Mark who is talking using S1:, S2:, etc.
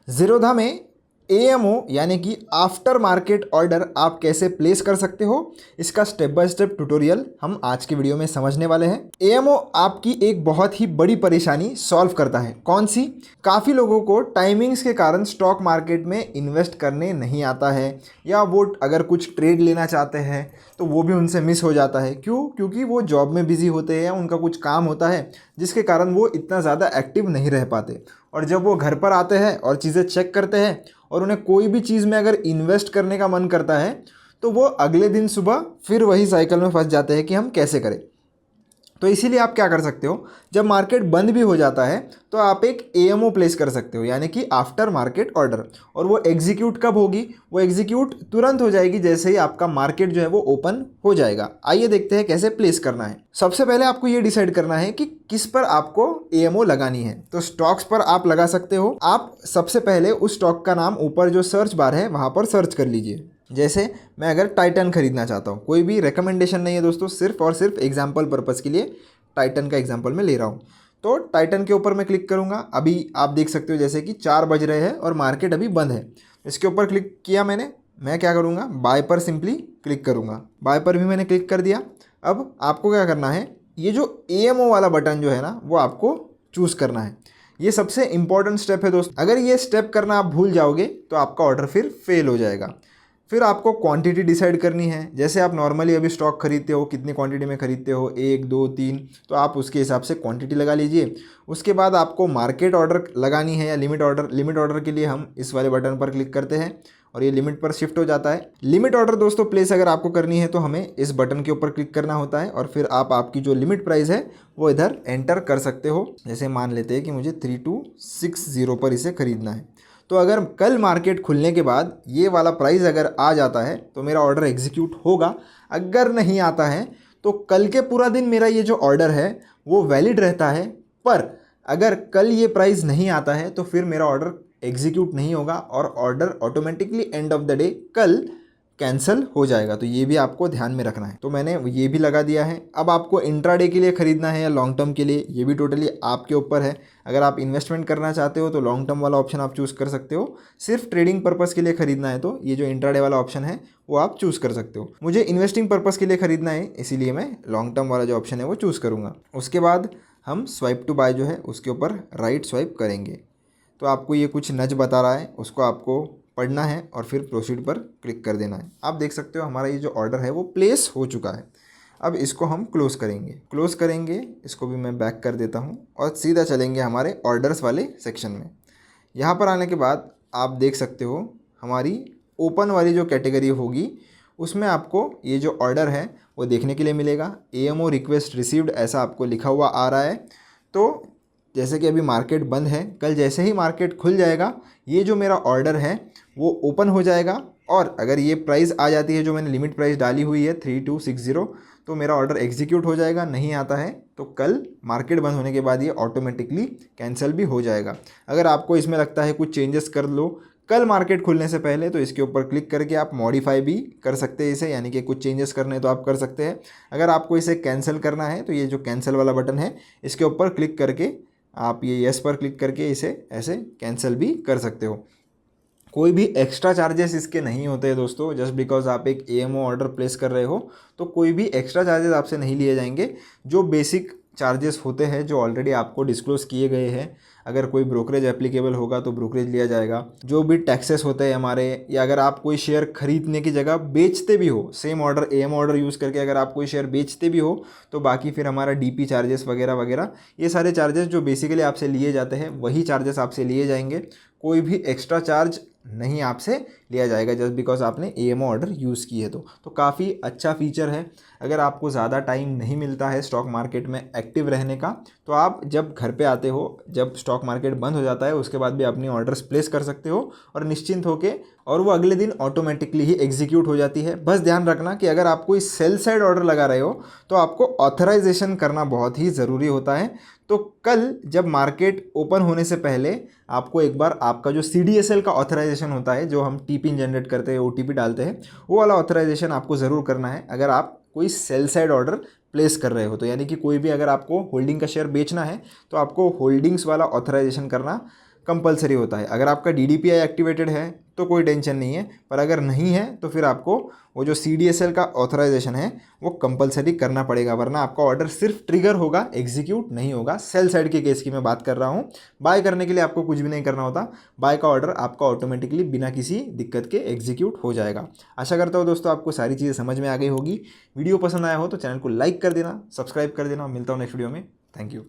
S1: ज़ीरोधा में एएमओ यानी कि आफ्टर मार्केट ऑर्डर आप कैसे प्लेस कर सकते हो, इसका स्टेप बाय स्टेप ट्यूटोरियल हम आज के वीडियो में समझने वाले हैं। एएमओ आपकी एक बहुत ही बड़ी परेशानी सॉल्व करता है। कौन सी? काफ़ी लोगों को टाइमिंग्स के कारण स्टॉक मार्केट में इन्वेस्ट करने नहीं आता है, या वो अगर कुछ ट्रेड लेना चाहते हैं तो वो भी उनसे मिस हो जाता है। क्यों? क्योंकि वो जॉब में बिजी होते हैं, उनका कुछ काम होता है जिसके कारण वो इतना ज़्यादा एक्टिव नहीं रह पाते। और जब वो घर पर आते हैं और चीज़ें चेक करते हैं और उन्हें कोई भी चीज़ में अगर इन्वेस्ट करने का मन करता है तो वो अगले दिन सुबह फिर वही साइकिल में फंस जाते हैं कि हम कैसे करें। तो इसीलिए आप क्या कर सकते हो, जब मार्केट बंद भी हो जाता है तो आप एक एएमओ प्लेस कर सकते हो, यानी कि आफ्टर मार्केट ऑर्डर। और वो एग्जीक्यूट कब होगी? वो एग्जीक्यूट तुरंत हो जाएगी जैसे ही आपका मार्केट जो है वो ओपन हो जाएगा। आइए देखते हैं कैसे प्लेस करना है। सबसे पहले आपको ये डिसाइड करना है कि किस पर आपको एएमओ लगानी है। तो स्टॉक्स पर आप लगा सकते हो। आप सबसे पहले उस स्टॉक का नाम ऊपर जो सर्च बार है वहाँ पर सर्च कर लीजिए। जैसे मैं अगर टाइटन खरीदना चाहता हूँ, कोई भी रिकमेंडेशन नहीं है दोस्तों, सिर्फ और सिर्फ एग्जाम्पल पर्पज़ के लिए टाइटन का एग्जाम्पल मैं ले रहा हूँ। तो टाइटन के ऊपर मैं क्लिक करूँगा। अभी आप देख सकते हो जैसे कि 4 बज रहे हैं और मार्केट अभी बंद है। इसके ऊपर क्लिक किया मैंने। मैं क्या करूँगा, बाय पर सिंपली क्लिक करूँगा। बाय पर भी मैंने क्लिक कर दिया। अब आपको क्या करना है, ये जो एएमओ वाला बटन जो है ना वो आपको चूज़ करना है। ये सबसे इंपॉर्टेंट स्टेप है दोस्त। अगर ये स्टेप करना आप भूल जाओगे तो आपका ऑर्डर फिर फेल हो जाएगा। फिर आपको क्वांटिटी डिसाइड करनी है। जैसे आप नॉर्मली अभी स्टॉक खरीदते हो, कितनी क्वांटिटी में खरीदते हो, 1 2 3, तो आप उसके हिसाब से क्वांटिटी लगा लीजिए। उसके बाद आपको मार्केट ऑर्डर लगानी है या लिमिट ऑर्डर। लिमिट ऑर्डर के लिए हम इस वाले बटन पर क्लिक करते हैं और ये लिमिट पर शिफ्ट हो जाता है। लिमिट ऑर्डर दोस्तों प्लेस अगर आपको करनी है तो हमें इस बटन के ऊपर क्लिक करना होता है और फिर आप आपकी जो लिमिट प्राइस है वो इधर एंटर कर सकते हो। जैसे मान लेते हैं कि मुझे 3260 पर इसे खरीदना है। तो अगर कल मार्केट खुलने के बाद ये वाला प्राइस अगर आ जाता है तो मेरा ऑर्डर एग्जीक्यूट होगा। अगर नहीं आता है तो कल के पूरा दिन मेरा ये जो ऑर्डर है वो वैलिड रहता है। पर अगर कल ये प्राइस नहीं आता है तो फिर मेरा ऑर्डर एग्जीक्यूट नहीं होगा और order automatically end of the day कल कैंसिल हो जाएगा। तो ये भी आपको ध्यान में रखना है। तो मैंने ये भी लगा दिया है। अब आपको इंट्राडे के लिए ख़रीदना है या लॉन्ग टर्म के लिए, ये भी टोटली आपके ऊपर है। अगर आप इन्वेस्टमेंट करना चाहते हो तो लॉन्ग टर्म वाला ऑप्शन आप चूज़ कर सकते हो। सिर्फ ट्रेडिंग पर्पज़ के लिए ख़रीदना है तो ये जो इंट्राडे वाला ऑप्शन है वो आप चूज़ कर सकते हो। मुझे इन्वेस्टिंग पर्पज़ के लिए ख़रीदना है, इसीलिए मैं लॉन्ग टर्म वाला जो ऑप्शन है वो चूज़ करूँगा। उसके बाद हम स्वाइप टू बाय जो है उसके ऊपर राइट स्वाइप करेंगे। तो आपको ये कुछ नज बता रहा है, उसको आपको पढ़ना है और फिर प्रोसीड पर क्लिक कर देना है। आप देख सकते हो हमारा ये जो ऑर्डर है वो प्लेस हो चुका है। अब इसको हम क्लोज़ करेंगे। इसको भी मैं बैक कर देता हूँ और सीधा चलेंगे हमारे ऑर्डर्स वाले सेक्शन में। यहाँ पर आने के बाद आप देख सकते हो हमारी ओपन वाली जो कैटेगरी होगी उसमें आपको ये जो ऑर्डर है वो देखने के लिए मिलेगा। एएमओ रिक्वेस्ट रिसीव्ड ऐसा आपको लिखा हुआ आ रहा है। तो जैसे कि अभी मार्केट बंद है, कल जैसे ही मार्केट खुल जाएगा ये जो मेरा ऑर्डर है वो ओपन हो जाएगा। और अगर ये प्राइस आ जाती है जो मैंने लिमिट प्राइस डाली हुई है 3260, तो मेरा ऑर्डर एग्जीक्यूट हो जाएगा। नहीं आता है तो कल मार्केट बंद होने के बाद ये ऑटोमेटिकली कैंसिल भी हो जाएगा। अगर आपको इसमें लगता है कुछ चेंजेस कर लो कल मार्केट खुलने से पहले तो इसके ऊपर क्लिक करके आप मॉडिफाई भी कर सकते हैं इसे, यानी कि कुछ चेंजेस करने हैं तो आप कर सकते हैं। अगर आपको इसे कैंसिल करना है तो ये जो कैंसिल वाला बटन है इसके ऊपर क्लिक करके आप ये येस पर क्लिक करके इसे ऐसे कैंसिल भी कर सकते हो। कोई भी एक्स्ट्रा चार्जेस इसके नहीं होते हैं दोस्तों। जस्ट बिकॉज आप एक एएमओ ऑर्डर प्लेस कर रहे हो तो कोई भी एक्स्ट्रा चार्जेस आपसे नहीं लिए जाएंगे। जो बेसिक चार्जेस होते हैं जो ऑलरेडी आपको डिस्क्लोज किए गए हैं, अगर कोई ब्रोकरेज एप्लीकेबल होगा तो ब्रोकरेज लिया जाएगा। जो भी टैक्सेस होते हैं हमारे, या अगर आप कोई शेयर खरीदने की जगह बेचते भी हो, same order AMO order use करके अगर आप कोई शेयर बेचते भी हो तो बाकी फिर हमारा डीपी चार्जेस वगैरह वगैरह, ये सारे चार्जेस जो बेसिकली आपसे लिए जाते हैं वही चार्जेस आपसे लिए जाएंगे। कोई भी एक्स्ट्रा चार्ज नहीं आपसे लिया जाएगा जस्ट बिकॉज आपने एएमओ ऑर्डर यूज़ की है। तो काफ़ी अच्छा फीचर है। अगर आपको ज़्यादा टाइम नहीं मिलता है स्टॉक मार्केट में एक्टिव रहने का तो आप जब घर पे आते हो, जब स्टॉक मार्केट बंद हो जाता है उसके बाद भी अपनी ऑर्डर्स प्लेस कर सकते हो और निश्चिंत होके, और वो अगले दिन ऑटोमेटिकली ही एग्जीक्यूट हो जाती है। बस ध्यान रखना कि अगर आप कोई सेल साइड ऑर्डर लगा रहे हो तो आपको ऑथराइजेशन करना बहुत ही ज़रूरी होता है। तो कल जब मार्केट ओपन होने से पहले आपको एक बार आपका जो CDSL का ऑथराइजेशन होता है, जो हम टीपिन जनरेट करते हैं, OTP डालते हैं, वो वाला ऑथराइजेशन आपको ज़रूर करना है अगर आप कोई सेल साइड ऑर्डर प्लेस कर रहे हो। तो यानी कि कोई भी अगर आपको होल्डिंग का शेयर बेचना है तो आपको होल्डिंग्स वाला ऑथराइजेशन करना कंपलसरी होता है। अगर आपका DDPI एक्टिवेटेड है तो कोई टेंशन नहीं है, पर अगर नहीं है तो फिर आपको वो जो CDSL का ऑथराइजेशन है वो कंपलसरी करना पड़ेगा, वरना आपका ऑर्डर सिर्फ ट्रिगर होगा, एग्जीक्यूट नहीं होगा। सेल साइड के केस की मैं बात कर रहा हूँ। बाय करने के लिए आपको कुछ भी नहीं करना होता, बाय का ऑर्डर आपका ऑटोमेटिकली बिना किसी दिक्कत के एग्जीक्यूट हो जाएगा। आशा करता हूँ दोस्तों आपको सारी चीज़ें समझ में आ गई होगी। वीडियो पसंद आया हो तो चैनल को लाइक कर देना, सब्सक्राइब कर देना। मिलता हूँ नेक्स्ट वीडियो में। Thank you.